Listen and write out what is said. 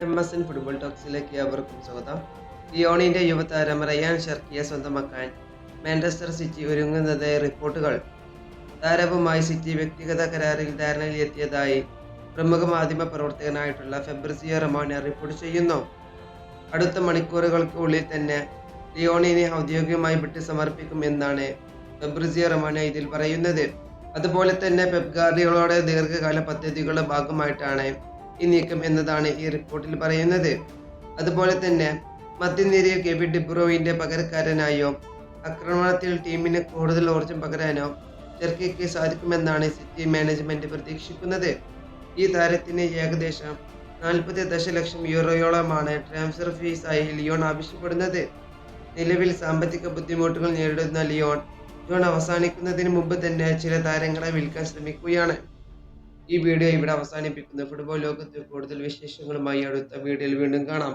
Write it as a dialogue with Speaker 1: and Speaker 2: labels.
Speaker 1: MSN football ടോക്സിലേക്ക് അവർക്കും സ്വാഗതം. ലിയോണിന്റെ യുവതാരം റയാൻ ഷർക്കിയെ സ്വന്തമാക്കാൻ മാഞ്ചസ്റ്റർ സിറ്റി ഒരുങ്ങുന്നത് റിപ്പോർട്ടുകൾ. താരവുമായി സിറ്റി വ്യക്തിഗത കരാറിൽ ധാരണയിലെത്തിയതായി പ്രമുഖ മാധ്യമ പ്രവർത്തകനായിട്ടുള്ള ഫെബ്രിസിയോ റൊമാനോ റിപ്പോർട്ട് ചെയ്യുന്നു. അടുത്ത മണിക്കൂറുകൾക്ക് ഉള്ളിൽ തന്നെ ലിയോണിനെ ഔദ്യോഗികമായി വിട്ട് സമർപ്പിക്കും എന്നാണ് ഫെബ്രിസിയോ റൊമാനോ ഇതിൽ പറയുന്നത്. അതുപോലെ തന്നെ പെപ് ഗാർഡിയോളയുടെ ദീർഘകാല പദ്ധതികളുടെ ഭാഗമായിട്ടാണ് ഈ നീക്കം എന്നതാണ് ഈ റിപ്പോർട്ടിൽ പറയുന്നത്. അതുപോലെ തന്നെ മധ്യനിരയിൽ കെവിൻ ഡി ബ്രൂയിന്റെ പകരക്കാരനായോ ആക്രമണത്തിൽ ടീമിന് കൂടുതൽ ഊർജം പകരാനോ ഷെർക്കിക്ക് സാധിക്കുമെന്നാണ് സിറ്റി മാനേജ്മെന്റ് പ്രതീക്ഷിക്കുന്നത്. ഈ താരത്തിന് ഏകദേശം 40 ദശലക്ഷം യൂറോയോളമാണ് ട്രാൻസ്ഫർ ഫീസായി ലിയോൺ ആവശ്യപ്പെടുന്നത്. നിലവിൽ സാമ്പത്തിക ബുദ്ധിമുട്ടുകൾ നേരിടുന്ന ലിയോൺ ജൂൺ അവസാനിക്കുന്നതിന് മുമ്പ് തന്നെ ചില താരങ്ങളെ വിൽക്കാൻ ശ്രമിക്കുകയാണ്. ഈ വീഡിയോ ഇവിടെ അവസാനിപ്പിക്കുന്നു. ഫുട്ബോൾ ലോകത്ത് കൂടുതൽ വിശേഷങ്ങളുമായി അടുത്ത വീഡിയോയിൽ വീണ്ടും കാണാം.